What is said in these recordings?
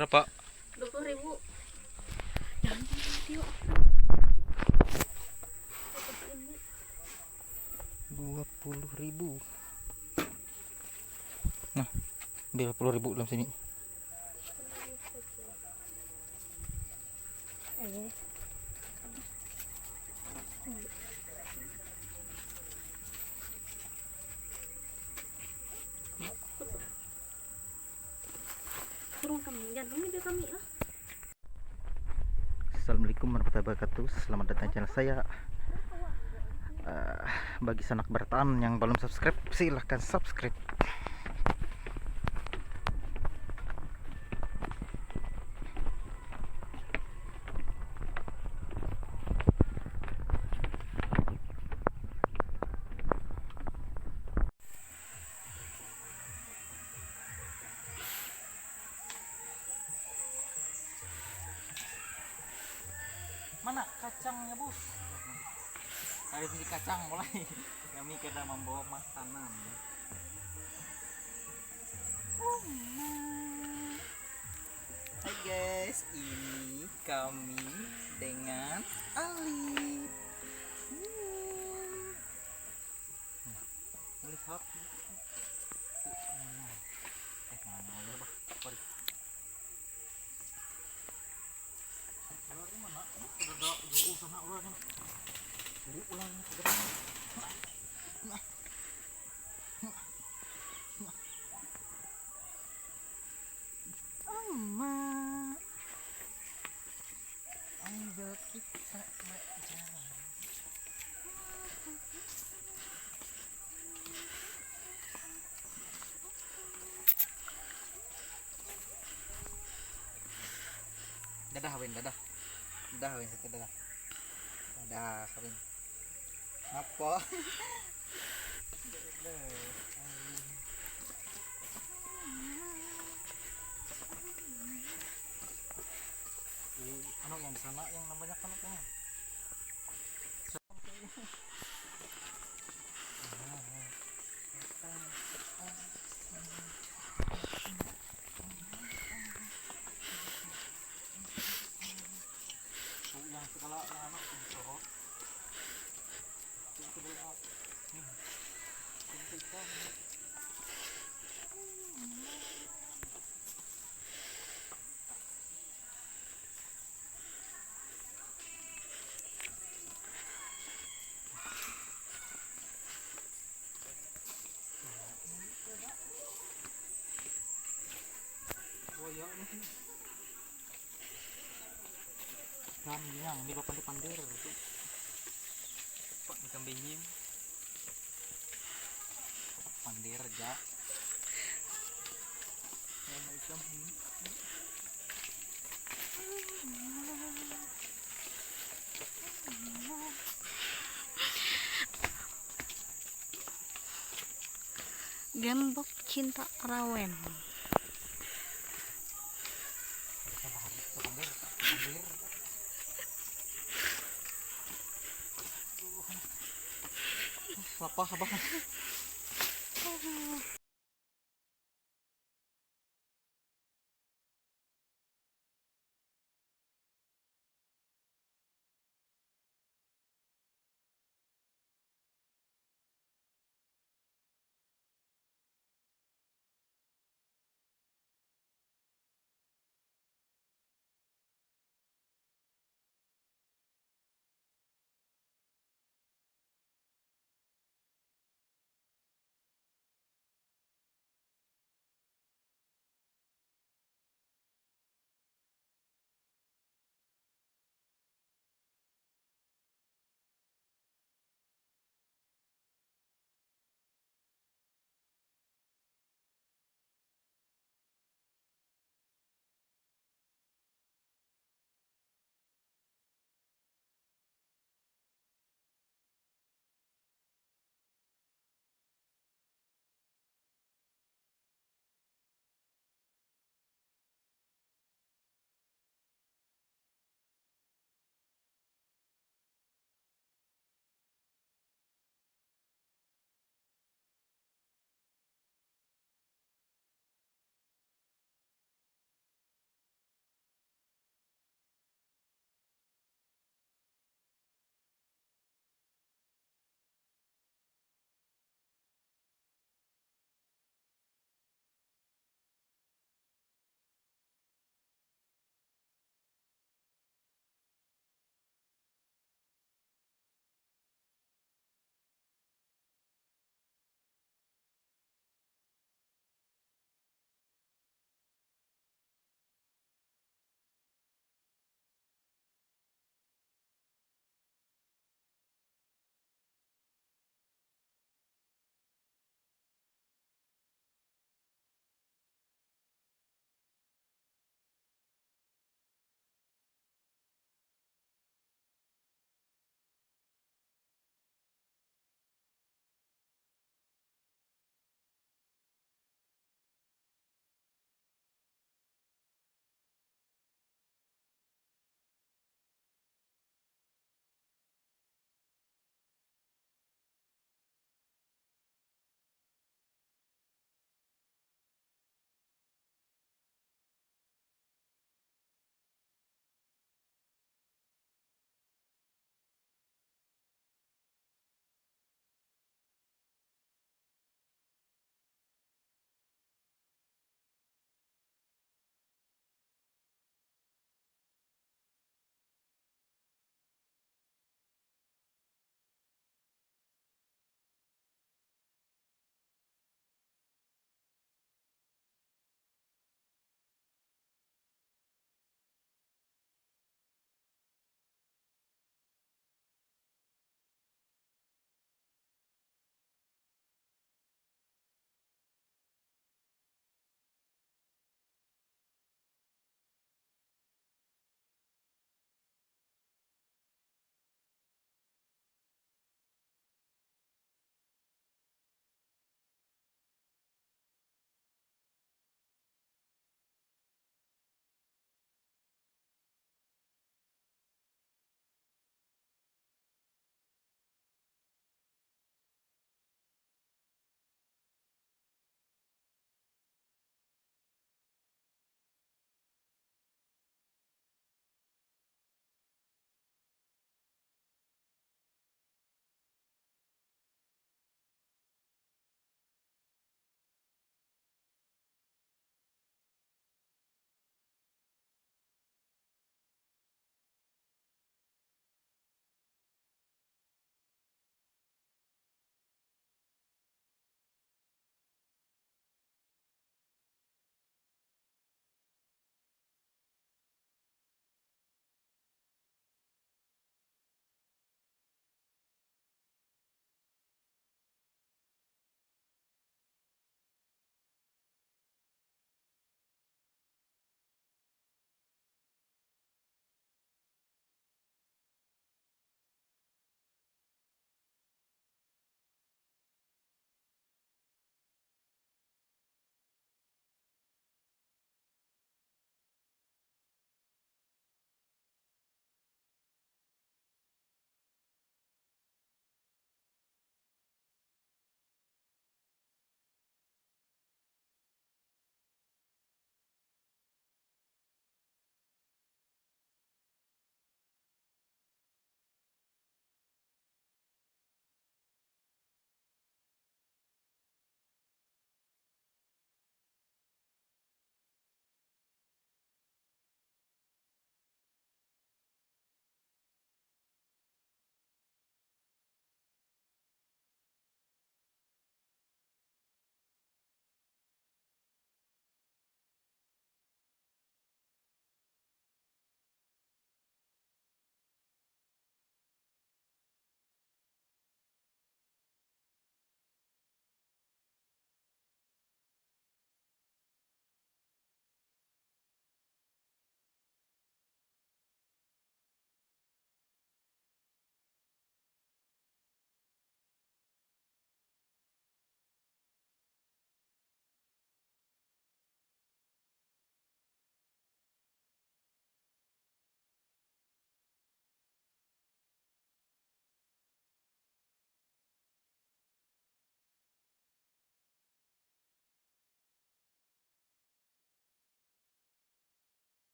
Berapa? 20.000. Jangan video. 20.000. Nah, 20.000 dalam sini. Turun kami, jangan video kami lah. Assalamualaikum warahmatullahi wabarakatuh. Selamat datang di channel saya. Bagi sanak bertahan yang belum subscribe, silahkan subscribe. Mana kacangnya, Bos? Ayo beli kacang mulai. Kami kena membawa makanan. Hai guys, ini kami dengan Ali. Melihat mana oleh bah? Pergi. Ular mana? Sudah jauh sana ularnya. Jadi ularnya segera. Ayo kita jalan. Dadah Win, dadah. Dadah Win, satu dadah. Dadah Win. Apa? Anak yang di sana yang namanya kanaknya. Yang segala yang anak disorot. Itu adalah kan yang di bapak di pandir itu pak di kambingin pandir aja yang macam ini Gembok cinta rawen. Lapah abang.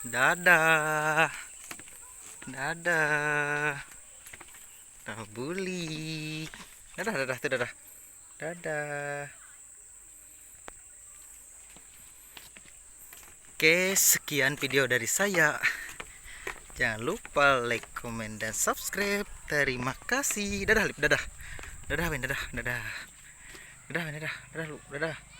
Dadah. Dadah. Dadah Buli. Dadah, dadah, tuh dadah. Dadah. Oke, sekian video dari saya. Jangan lupa like, comment, dan subscribe. Terima kasih. Dadah, Lip. Dadah. Dadah, Ben. Dadah. Dadah. Dadah, Ben. Dadah. Dadah, lu. Dadah.